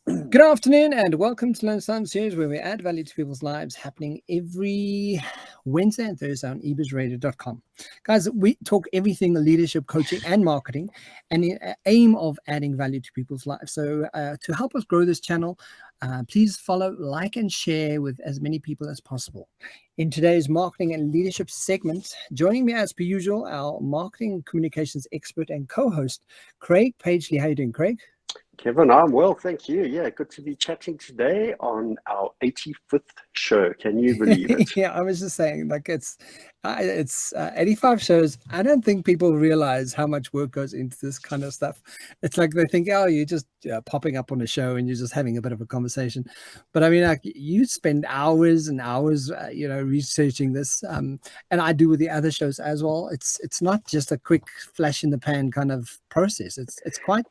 Good afternoon and welcome to Lunchtime Series, where we add value to people's lives, happening every Wednesday and Thursday on ebizradio.com. Guys, we talk everything leadership, coaching and marketing, and the aim of adding value to people's lives. So to help us grow this channel, please follow, like and share with as many people as possible. In today's marketing and leadership segment, joining me as per usual, our marketing communications expert and co-host, Craig Pagely. How are you doing, Craig? Kevin, I'm well, thank you. Yeah, good to be chatting today on our 85th show. Can you believe it? Yeah, I was just saying, like it's 85 shows. I don't think people realize how much work goes into this kind of stuff. It's like they think, oh, you're just popping up on a show and you're just having a bit of a conversation. But I mean, like you spend hours and hours, researching this, and I do with the other shows as well. It's not just a quick flash in the pan kind of process. It's quite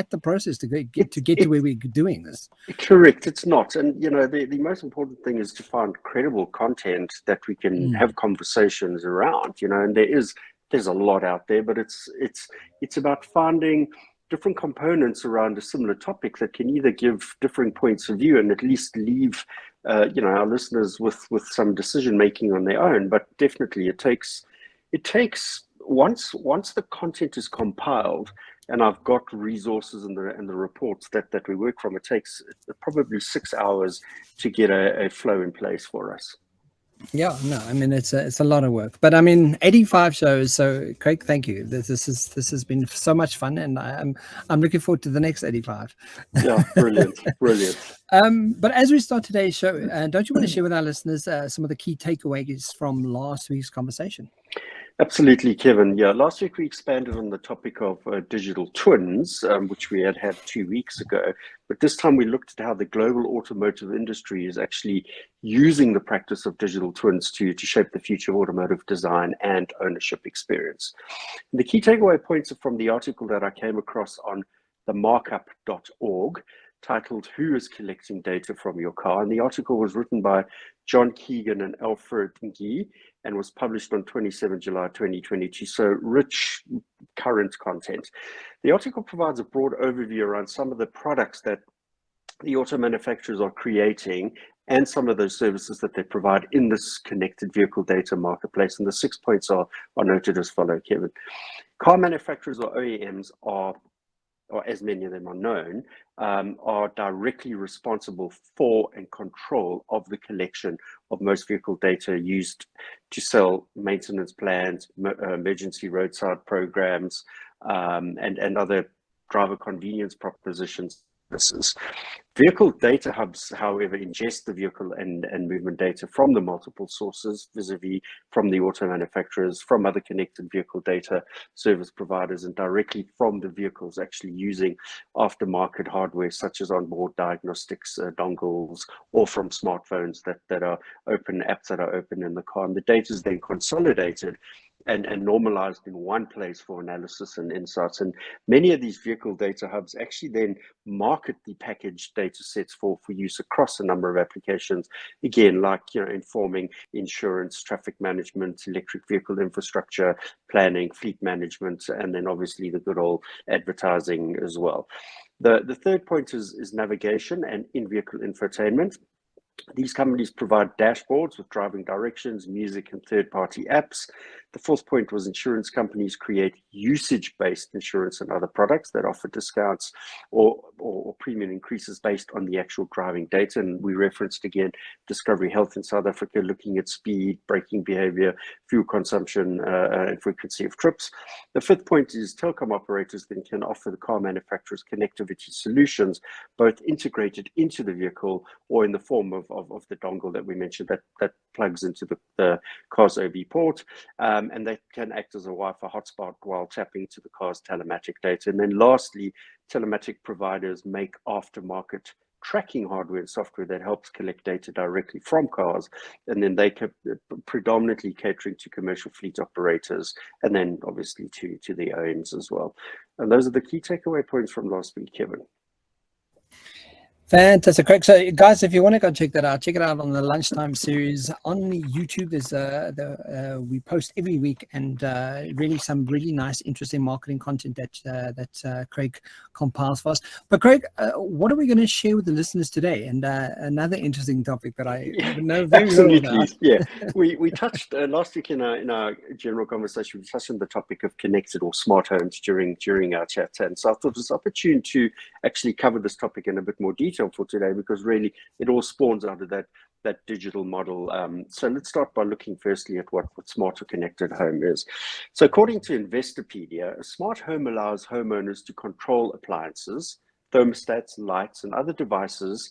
the process to get to where we're doing this. Correct, it's not. And the most important thing is to find credible content that we can have conversations around, and there's a lot out there, but it's about finding different components around a similar topic that can either give different points of view and at least leave our listeners with some decision making on their own. But definitely it takes once the content is compiled and I've got resources and the reports that we work from, it takes probably 6 hours to get a flow in place for us. Yeah, no, I mean it's a lot of work, but I mean 85 shows. So Craig, thank you. This has been so much fun, and I'm looking forward to the next 85. Yeah, brilliant. But as we start today's show, don't you want to share with our listeners some of the key takeaways from last week's conversation? Absolutely, Kevin. Yeah, last week we expanded on the topic of digital twins, which we had 2 weeks ago. But this time we looked at how the global automotive industry is actually using the practice of digital twins to shape the future of automotive design and ownership experience. And the key takeaway points are from the article that I came across on themarkup.org, titled "Who is Collecting Data from Your Car?" And the article was written by John Keegan and Alfred Ngee and was published on 27 July 2022. So rich current content. The article provides a broad overview around some of the products that the auto manufacturers are creating and some of those services that they provide in this connected vehicle data marketplace. And the 6 points are noted as follow, Kevin. Car manufacturers, or OEMs, or as many of them are known, are directly responsible for and control of the collection of most vehicle data used to sell maintenance plans, emergency roadside programs, and other driver convenience propositions. Vehicle data hubs, however, ingest the vehicle and movement data from the multiple sources, vis-a-vis from the auto manufacturers, from other connected vehicle data service providers, and directly from the vehicles actually using aftermarket hardware such as onboard diagnostics, dongles, or from smartphones that are open, apps that are open in the car. And the data is then consolidated and normalized in one place for analysis and insights. And many of these vehicle data hubs actually then market the packaged data sets for use across a number of applications, again, like informing insurance, traffic management, electric vehicle infrastructure planning, fleet management, and then obviously the good old advertising as well. The third point is navigation and in-vehicle infotainment. These companies provide dashboards with driving directions, music, and third-party apps. The fourth point was insurance companies create usage-based insurance and other products that offer discounts or premium increases based on the actual driving data. And we referenced again Discovery Health in South Africa, looking at speed, braking behavior, fuel consumption, and frequency of trips. The fifth point is telecom operators then can offer the car manufacturers connectivity solutions, both integrated into the vehicle or in the form of the dongle that we mentioned that plugs into the car's OB port, and they can act as a Wi-Fi hotspot while tapping into the car's telematic data. And then lastly, telematic providers make aftermarket tracking hardware and software that helps collect data directly from cars, and then they can predominantly catering to commercial fleet operators, and then obviously to the OEMs as well. And those are the key takeaway points from last week, Kevin. Fantastic, Craig. So, guys, if you want to go check that out, check it out on the Lunchtime series on YouTube. We post every week, and really some really nice, interesting marketing content that Craig compiles for us. But Craig, what are we going to share with the listeners today? And another interesting topic that I know very little about. Yeah, we touched last week in our general conversation. We touched on the topic of connected or smart homes during our chat, and so I thought it was opportune to actually cover this topic in a bit more detail for today, because really it all spawns out of that digital model. So let's start by looking firstly at what smart or connected home is. So according to Investopedia, a smart home allows homeowners to control appliances, thermostats, lights, and other devices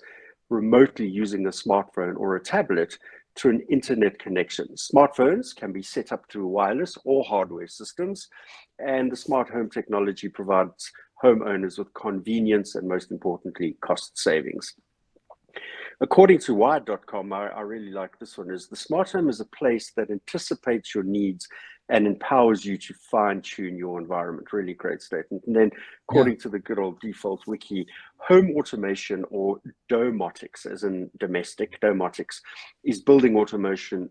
remotely using a smartphone or a tablet through an internet connection. Smartphones can be set up through wireless or hardware systems, and the smart home technology provides homeowners with convenience and, most importantly, cost savings. According to Wired.com, I really like this one, is the smart home is a place that anticipates your needs and empowers you to fine-tune your environment. Really great statement. And then according to the good old default wiki, home automation, or domotics, as in domestic, domotics, is building automation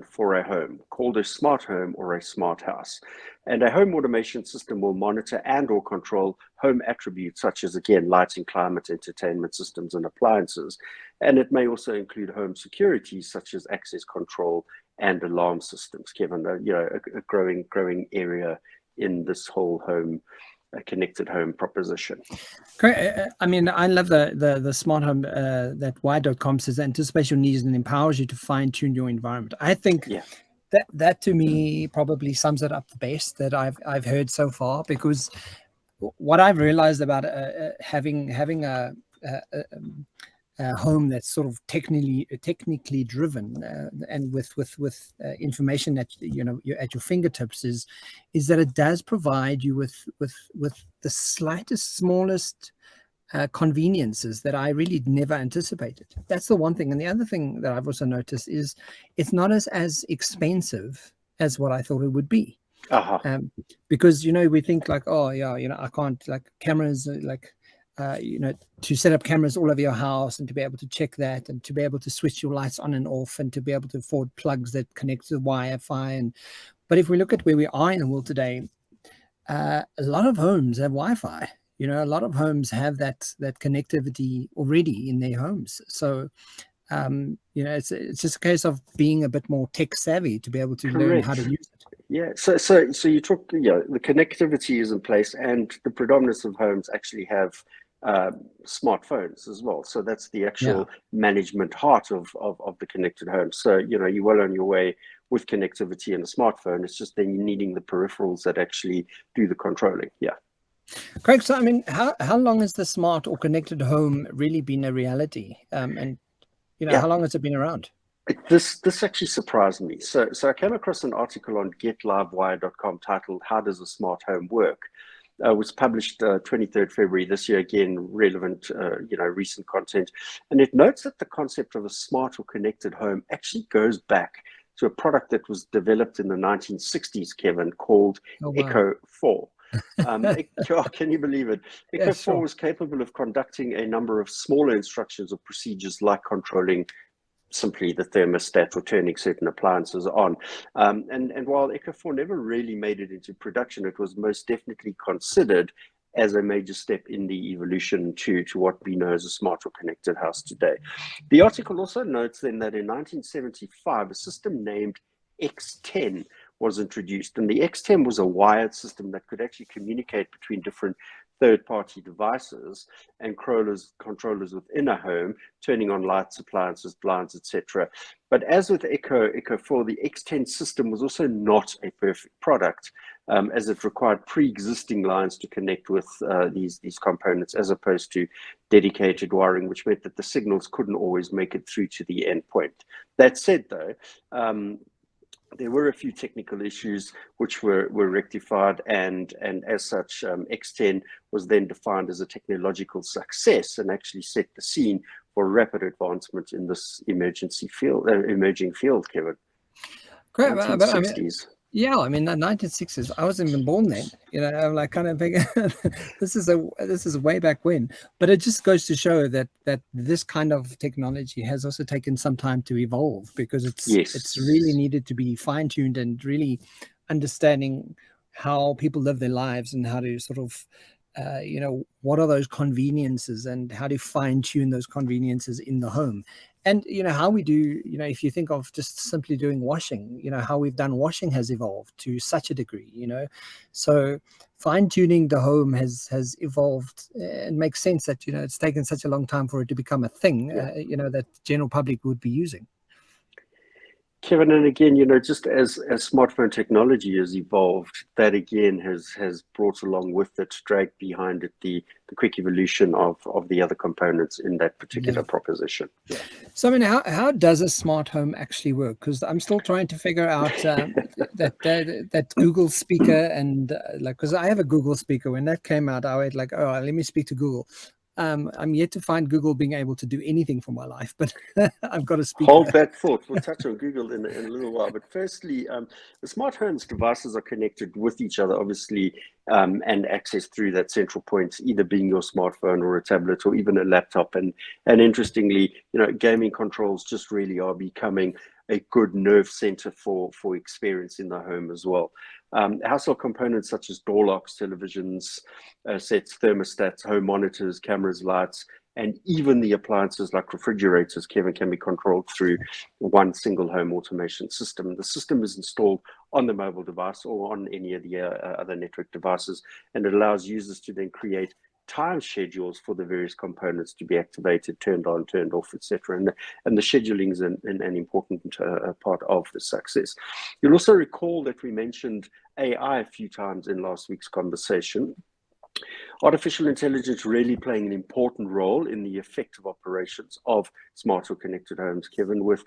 for a home, called a smart home or a smart house. And a home automation system will monitor and or control home attributes such as, again, lighting, climate, entertainment systems, and appliances. And it may also include home security such as access control and alarm systems. Kevin, a growing area in this whole home, a connected home proposition. Great. I mean, I love the smart home that Wired.com says anticipates your needs and empowers you to fine-tune your environment. I think that to me probably sums it up the best that I've heard so far, because what I've realized about having a home that's sort of technically driven and with information that you're at your fingertips is that it does provide you with the slightest, smallest conveniences that I really never anticipated. That's the one thing. And the other thing that I've also noticed is it's not as expensive as what I thought it would be. Because we think like, I can't, like, cameras, like to set up cameras all over your house and to be able to check that and to be able to switch your lights on and off and to be able to afford plugs that connect to Wi-Fi. But if we look at where we are in the world today, a lot of homes have Wi-Fi. A lot of homes have that connectivity already in their homes. So it's just a case of being a bit more tech savvy to be able to learn how to use it. Yeah, so you talk, the connectivity is in place, and the predominance of homes actually have smartphones as well. So that's the actual management heart of the connected home. So you're well on your way with connectivity and a smartphone. It's just then you're needing the peripherals that actually do the controlling. Yeah. Craig, so I mean, how long has the smart or connected home really been a reality? And how long has it been around? This actually surprised me. So I came across an article on getlivewire.com titled "How Does a Smart Home Work?" It was published 23rd February this year. Again, relevant, recent content, and it notes that the concept of a smart or connected home actually goes back to a product that was developed in the 1960s, Kevin, called Echo 4. Can you believe it? Echo 4 was capable of conducting a number of smaller instructions or procedures like controlling simply the thermostat or turning certain appliances on. And while Echo 4 never really made it into production, it was most definitely considered as a major step in the evolution to what we know as a smart or connected house today. The article also notes then that in 1975, a system named X10 was introduced. And the X10 was a wired system that could actually communicate between different third-party devices and controllers within a home, turning on lights, appliances, blinds, etc. But as with Echo 4, the X10 system was also not a perfect product, as it required pre-existing lines to connect with these components, as opposed to dedicated wiring, which meant that the signals couldn't always make it through to the endpoint. That said, though, there were a few technical issues which were rectified, and as such, X10 was then defined as a technological success and actually set the scene for rapid advancement in this emerging field, Kevin. Great, but I mean, Yeah, I mean, the 1960s, I wasn't even born then. I'm like kind of thinking, this is way back when. But it just goes to show that this kind of technology has also taken some time to evolve, because it's really Yes. needed to be fine-tuned and really understanding how people live their lives, and how to sort of what are those conveniences, and how to fine-tune those conveniences in the home. And how we do, if you think of just simply doing washing, how we've done washing has evolved to such a degree. So fine tuning the home has evolved, and makes sense that it's taken such a long time for it to become a thing, Yeah. that general public would be using. Kevin, and again, just as smartphone technology has evolved, that again has brought along with it, dragged behind it, the quick evolution of the other components in that particular proposition. Yeah. So, I mean, how does a smart home actually work? Because I'm still trying to figure out that Google speaker, and because I have a Google speaker. When that came out, I was like, oh, let me speak to Google. I'm yet to find Google being able to do anything for my life, but I've got a speaker. Hold that thought. We'll touch on Google in a little while. But firstly, the smart home's devices are connected with each other, obviously, and accessed through that central point, either being your smartphone or a tablet or even a laptop. And interestingly, gaming controls just really are becoming a good nerve center for experience in the home as well. Household components such as door locks, televisions, sets, thermostats, home monitors, cameras, lights, and even the appliances like refrigerators, Kevin, can be controlled through one single home automation system. The system is installed on the mobile device or on any of the other network devices, and it allows users to then create time schedules for the various components to be activated, turned on, turned off, etc. And the scheduling is an important part of the success. You'll also recall that we mentioned AI a few times in last week's conversation. Artificial intelligence really playing an important role in the effective operations of smart or connected homes, Kevin, with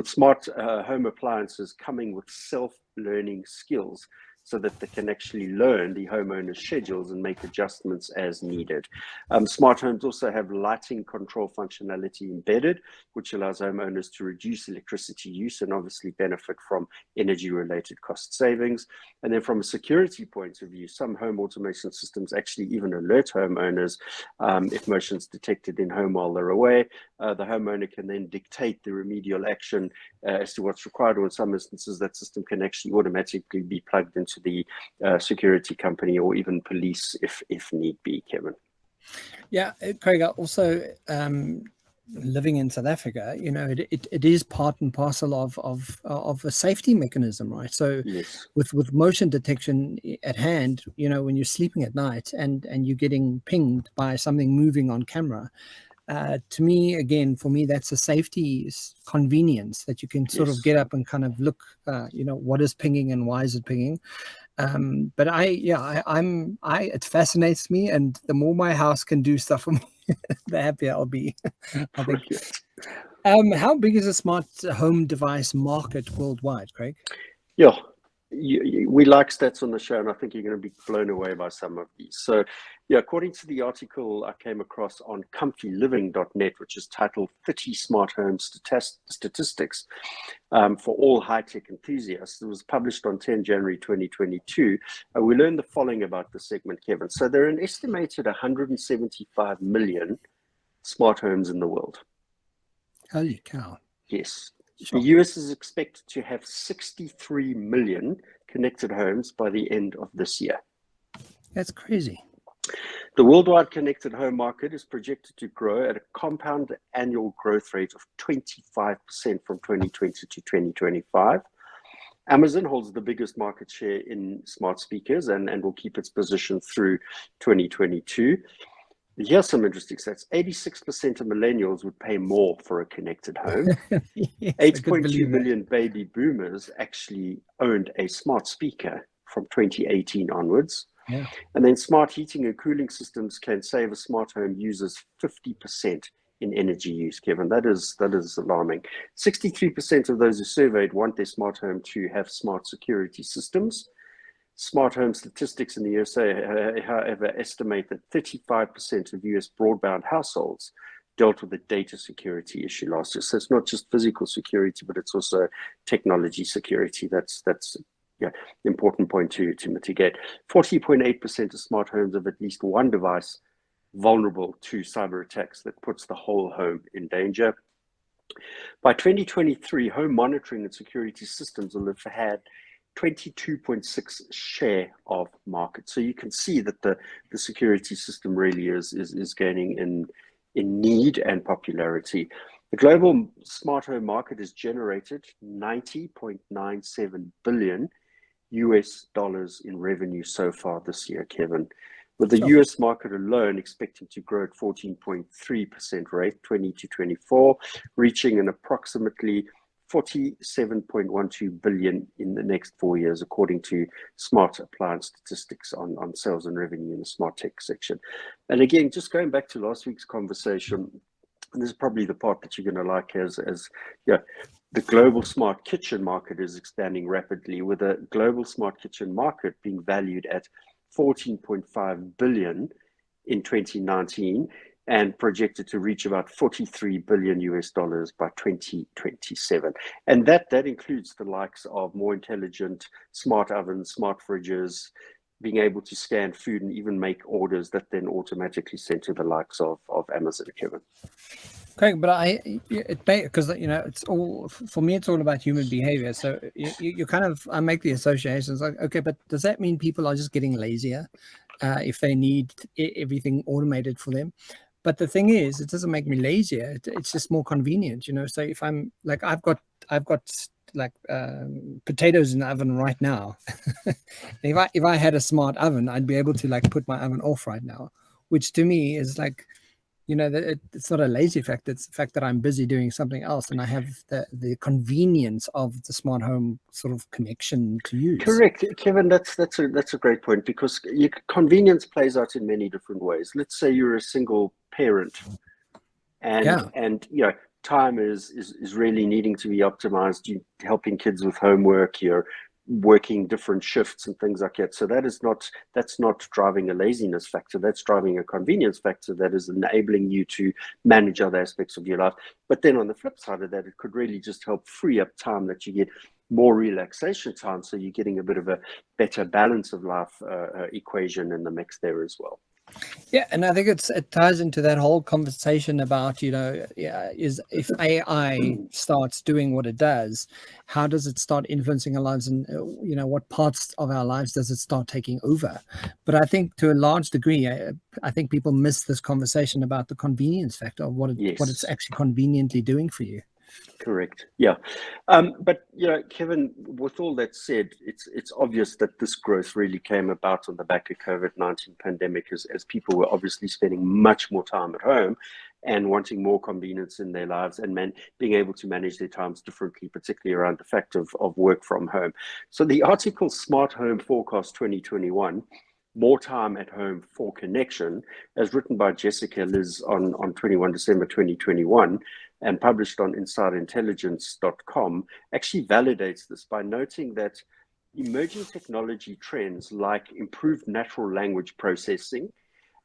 smart home appliances coming with self-learning skills, so that they can actually learn the homeowner's schedules and make adjustments as needed. Smart homes also have lighting control functionality embedded, which allows homeowners to reduce electricity use and obviously benefit from energy-related cost savings. And then from a security point of view, some home automation systems actually even alert homeowners if motion's detected in home while they're away. The homeowner can then dictate the remedial action as to what's required, or in some instances that system can actually automatically be plugged into the security company or even police if need be, Kevin. Yeah, Craig, also living in South Africa, it is part and parcel of a safety mechanism, right? So yes, with motion detection at hand, when you're sleeping at night and you're getting pinged by something moving on camera, to me, again, for me, that's a safety convenience that you can sort of get up and kind of look, what is pinging and why is it pinging. But it fascinates me, and the more my house can do stuff for me, the happier I'll be. I think. How big is a smart home device market worldwide, Craig? Yeah. We like stats on the show, and I think you're going to be blown away by some of these. So, yeah, according to the article I came across on comfyliving.net, which is titled 30 Smart Home Statistics for All High-Tech Enthusiasts, it was published on 10 January 2022. We learned the following about the segment, Kevin. So there are an estimated 175 million smart homes in the world. Holy cow. Yes. Sure. The US is expected to have 63 million connected homes by the end of this year. That's crazy. The worldwide connected home market is projected to grow at a compound annual growth rate of 25% from 2020 to 2025. Amazon holds the biggest market share in smart speakers and will keep its position through 2022. Here's some interesting stats. 86% of millennials would pay more for a connected home. Yes, 8.2 million baby boomers actually owned a smart speaker from 2018 onwards. Yeah. And then smart heating and cooling systems can save a smart home users 50% in energy use, Kevin. That is alarming. 63% of those who surveyed want their smart home to have smart security systems. Smart home statistics in the USA, however, estimate that 35% of US broadband households dealt with a data security issue last year. So it's not just physical security, but it's also technology security that's important point to mitigate. 40.8% of smart homes have at least one device vulnerable to cyber attacks that puts the whole home in danger. By 2023, home monitoring and security systems will have had 22.6 share of market. So you can see that the security system really is gaining in need and popularity. The global smart home market has generated $90.97 billion in revenue so far this year, Kevin, with the US market alone expecting to grow at 14.3% rate, 20 to 24, reaching an approximately 47.12 billion in the next 4 years, according to Smart Appliance Statistics on sales and revenue in the smart tech section. And again, just going back to last week's conversation, and this is probably the part that you're going to like, as the global smart kitchen market is expanding rapidly, with the global smart kitchen market being valued at 14.5 billion in 2019 and projected to reach about $43 billion by 2027. And that includes the likes of more intelligent smart ovens, smart fridges, being able to scan food and even make orders that then automatically sent to the likes of Amazon, Kevin. Okay, but because it's all, for me, it's all about human behavior. So you kind of, I make the associations like, okay, but does that mean people are just getting lazier if they need everything automated for them? But the thing is, it doesn't make me lazier. It's just more convenient, So if I'm like, I've got like potatoes in the oven right now. If I had a smart oven, I'd be able to like put my oven off right now, which to me is like, it's not a lazy fact. It's the fact that I'm busy doing something else, and I have the convenience of the smart home sort of connection to use. Correct, Kevin. That's a great point, because convenience plays out in many different ways. Let's say you're a single parent, and time is really needing to be optimized. You're helping kids with homework. You're working different shifts and things like that. So that's not driving a laziness factor. That's driving a convenience factor that is enabling you to manage other aspects of your life. But then on the flip side of that, it could really just help free up time that you get more relaxation time. So you're getting a bit of a better balance of life equation in the mix there as well. Yeah, and I think it ties into that whole conversation about, is if AI starts doing what it does, how does it start influencing our lives, and what parts of our lives does it start taking over? But I think to a large degree, I think people miss this conversation about the convenience factor of what it's actually conveniently doing for you. Correct. Yeah. But, Kevin, with all that said, it's obvious that this growth really came about on the back of COVID-19 pandemic, as people were obviously spending much more time at home and wanting more convenience in their lives, and being able to manage their times differently, particularly around the fact of work from home. So the article Smart Home Forecast 2021, More Time at Home for Connection, as written by Jessica Liz on 21 December 2021 and published on insiderintelligence.com, actually validates this by noting that emerging technology trends like improved natural language processing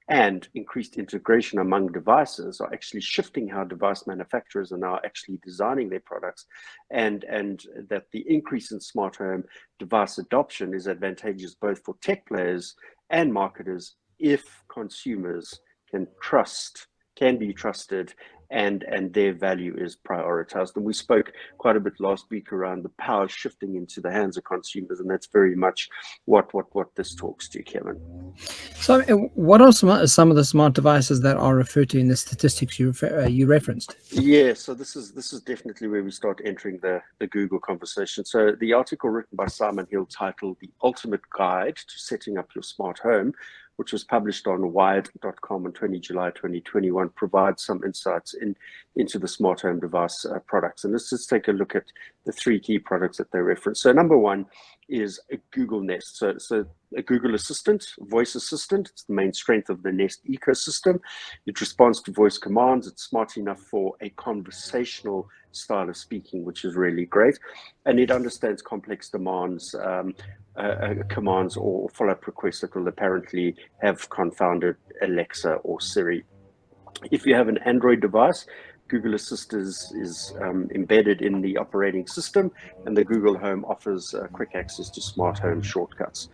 and increased integration among devices are actually shifting how device manufacturers are now actually designing their products, and that the increase in smart home device adoption is advantageous both for tech players and marketers if consumers can be trusted and their value is prioritized. And we spoke quite a bit last week around the power shifting into the hands of consumers, and that's very much what this talks to, Kevin. So what are some of the smart devices that are referred to in the statistics you referenced? Yeah, so this is definitely where we start entering the Google conversation. So the article written by Simon Hill, titled "The Ultimate Guide to Setting Up Your Smart Home," which was published on Wired.com on 20 July 2021, provides some insights into the smart home device products. And let's just take a look at the three key products that they reference. So number one is a Google Nest. So a Google Assistant, voice assistant. It's the main strength of the Nest ecosystem. It responds to voice commands. It's smart enough for a conversational style of speaking, which is really great. And it understands complex demands, commands or follow-up requests that will apparently have confounded Alexa or Siri. If you have an Android device, Google Assist is embedded in the operating system, and the Google Home offers quick access to smart home shortcuts.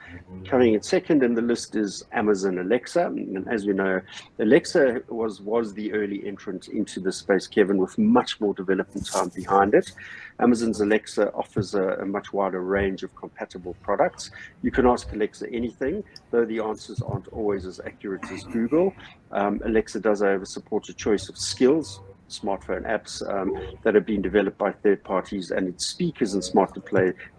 Coming in second in the list is Amazon Alexa. And as we know, Alexa was the early entrant into the space, Kevin, with much more development time behind it. Amazon's Alexa offers a much wider range of compatible products. You can ask Alexa anything, though the answers aren't always as accurate as Google. Alexa does, however, support a choice of skills, smartphone apps that have been developed by third parties, and its speakers and smart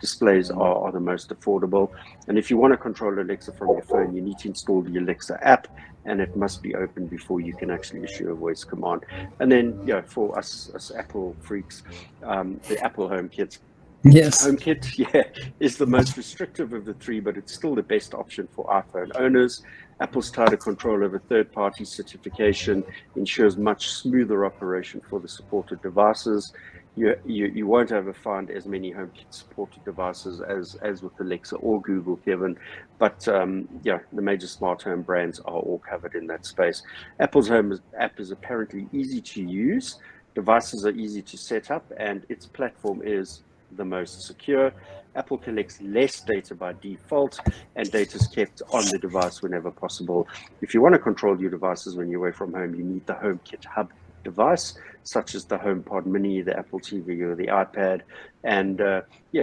displays are the most affordable. And if you want to control Alexa from your phone, you need to install the Alexa app, and it must be open before you can actually issue a voice command. And then, for us Apple freaks, the Apple HomeKit. Yes. HomeKit, is the most restrictive of the three, but it's still the best option for iPhone owners. Apple's tighter control over third-party certification ensures much smoother operation for the supported devices. You won't ever find as many HomeKit supported devices as with Alexa or Google, Kevin, but the major smart home brands are all covered in that space. Apple's Home app is apparently easy to use, devices are easy to set up, and its platform is the most secure. Apple collects less data by default, and data is kept on the device whenever possible. If you want to control your devices when you're away from home, you need the HomeKit Hub device, such as the HomePod Mini, the Apple TV, or the iPad. And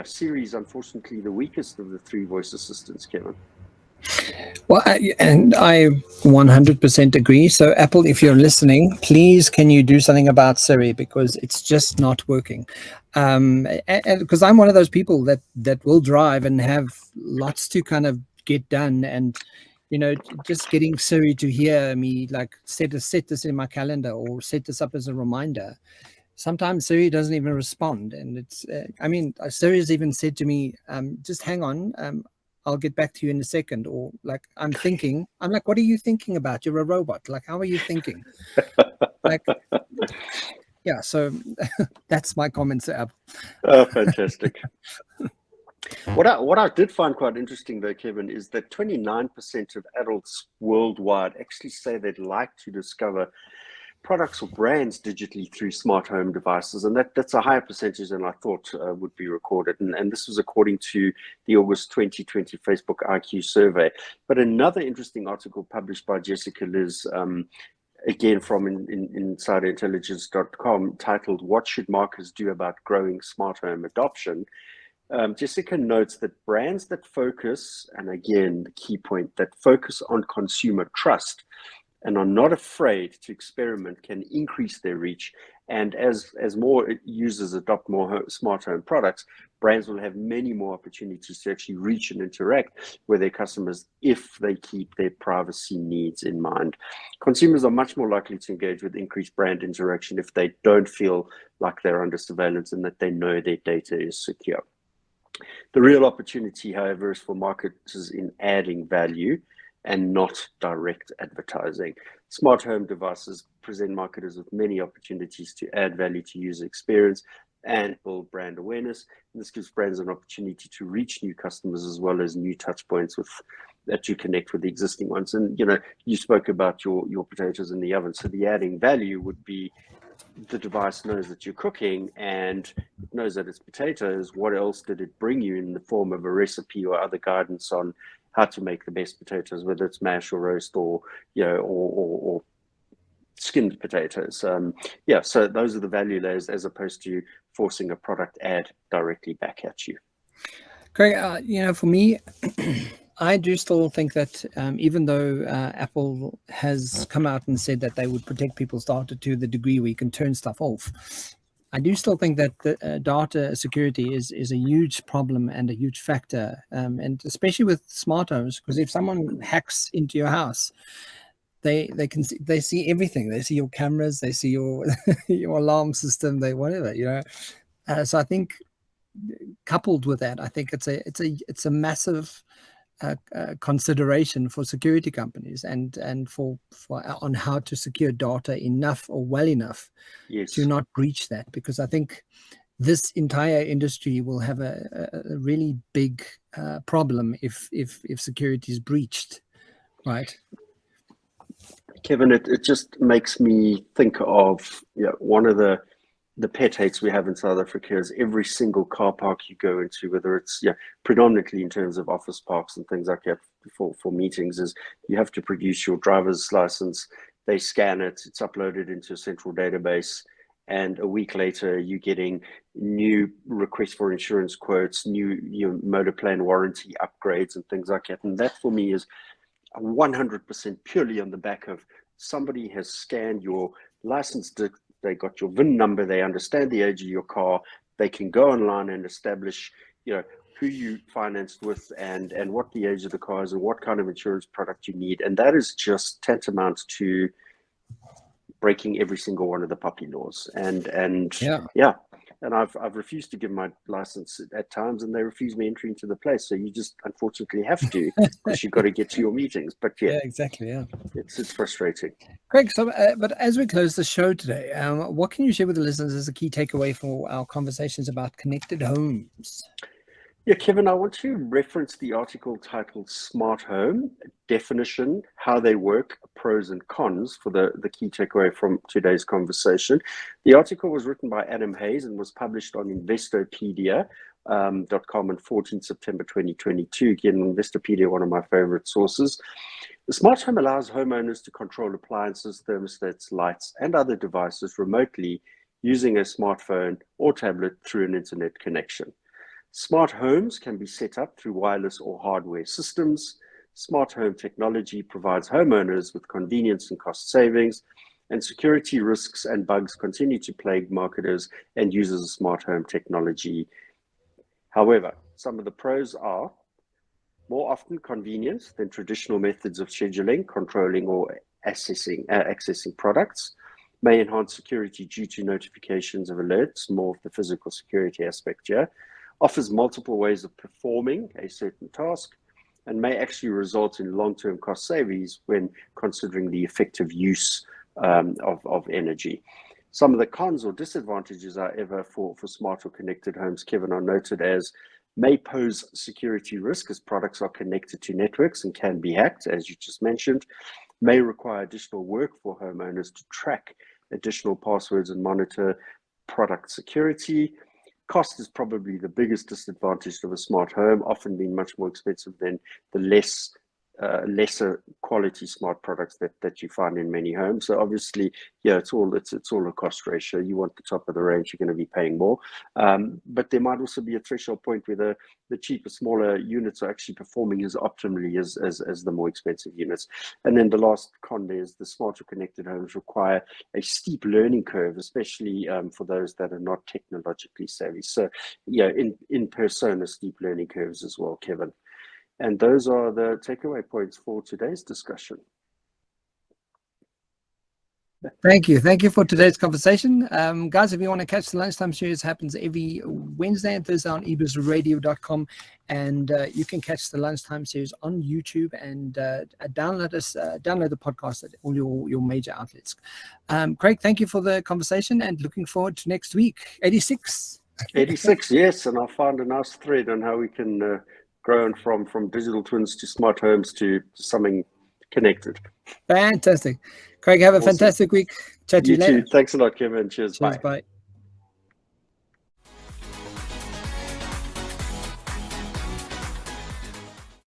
Siri is unfortunately the weakest of the three voice assistants, Kevin. Well, I 100% agree. So Apple, if you're listening, please can you do something about Siri, because it's just not working. And because I'm one of those people that will drive and have lots to kind of get done, and just getting Siri to hear me, like set this in my calendar or set this up as a reminder. Sometimes Siri doesn't even respond, and it's Siri's even said to me, just hang on, I'll get back to you in a second, or like I'm like, what are you thinking about? You're a robot. Like, how are you thinking? Like, yeah. So that's my comments to Apple. Oh, fantastic. What I did find quite interesting, though, Kevin, is that 29% of adults worldwide actually say they'd like to discover products or brands digitally through smart home devices, and that's a higher percentage than I thought would be recorded. And this was according to the August 2020 Facebook IQ survey. But another interesting article published by Jessica Liz, again from insiderintelligence.com, titled "What Should Marketers Do About Growing Smart Home Adoption?" Jessica notes that brands that focus, and again, the key point, that focus on consumer trust and are not afraid to experiment can increase their reach. And as more users adopt more smart home products, brands will have many more opportunities to actually reach and interact with their customers if they keep their privacy needs in mind. Consumers are much more likely to engage with increased brand interaction if they don't feel like they're under surveillance and that they know their data is secure. The real opportunity, however, is for marketers in adding value and not direct advertising. Smart home devices present marketers with many opportunities to add value to user experience and build brand awareness. And this gives brands an opportunity to reach new customers as well as new touch points that you connect with the existing ones. And you spoke about your potatoes in the oven. So the adding value would be the device knows that you're cooking and it knows that it's potatoes. What else did it bring you in the form of a recipe or other guidance on how to make the best potatoes, whether it's mash or roast or skinned potatoes. So those are the value layers as opposed to forcing a product ad directly back at you. Craig, for me, I do still think that even though Apple has come out and said that they would protect people's data to the degree we can turn stuff off, I do still think that the data security is a huge problem and a huge factor, and especially with smart homes, because if someone hacks into your house, they see everything. They see your cameras, they see your your alarm system, whatever. So I think, coupled with that, I think it's a massive consideration for security companies and for on how to secure data enough or well enough to not breach that, because I think this entire industry will have a really big problem if security is breached, right? Kevin, it just makes me think of one of the pet hates we have in South Africa is every single car park you go into, whether it's predominantly in terms of office parks and things like that for meetings, is you have to produce your driver's license. They scan it, it's uploaded into a central database, and a week later you're getting new requests for insurance quotes, new motor plan warranty upgrades and things like that. And that for me is 100% purely on the back of somebody has scanned your license, they got your VIN number, they understand the age of your car, they can go online and establish who you financed with and what the age of the car is and what kind of insurance product you need. And that is just tantamount to breaking every single one of the puppy laws. And I've refused to give my license at times, and they refuse me entry into the place. So you just unfortunately have to, because you've got to get to your meetings. But exactly. It's frustrating. Craig, so but as we close the show today, what can you share with the listeners as a key takeaway for our conversations about connected homes? Yeah, Kevin, I want to reference the article titled Smart Home, Definition, How They Work, Pros and Cons for the key takeaway from today's conversation. The article was written by Adam Hayes and was published on Investopedia.com on 14 September 2022. Again, Investopedia, one of my favorite sources. The smart home allows homeowners to control appliances, thermostats, lights, and other devices remotely using a smartphone or tablet through an internet connection. Smart homes can be set up through wireless or hardware systems. Smart home technology provides homeowners with convenience and cost savings, and security risks and bugs continue to plague marketers and users of smart home technology. However, some of the pros are more often convenience than traditional methods of scheduling, controlling, or accessing products, may enhance security due to notifications of alerts, more of the physical security aspect here, offers multiple ways of performing a certain task, and may actually result in long-term cost savings when considering the effective use of energy. Some of the cons or disadvantages, however, for smart or connected homes, Kevin, are noted as may pose security risk as products are connected to networks and can be hacked, as you just mentioned, may require additional work for homeowners to track additional passwords and monitor product security. Cost is probably the biggest disadvantage of a smart home, often being much more expensive than the lesser quality smart products that you find in many homes. So obviously, it's all a cost ratio. You want the top of the range, you're going to be paying more. But there might also be a threshold point where the cheaper, smaller units are actually performing as optimally as the more expensive units. And then the last con there is the smarter connected homes require a steep learning curve, especially for those that are not technologically savvy. So in persona, steep learning curves as well, Kevin. And those are the takeaway points for today's discussion. Thank you for today's conversation. Guys, if you want to catch the Lunchtime series, happens every Wednesday and Thursday on eBizRadio.com, and you can catch the Lunchtime series on YouTube and download the podcast at all your major outlets. Craig, thank you for the conversation and looking forward to next week. 86, yes, and I'll find a nice thread on how we can grown from digital twins to smart homes to something connected. Fantastic. Craig, have a fantastic week. Chat to you later. Too. Thanks a lot, Kevin. Cheers. Bye.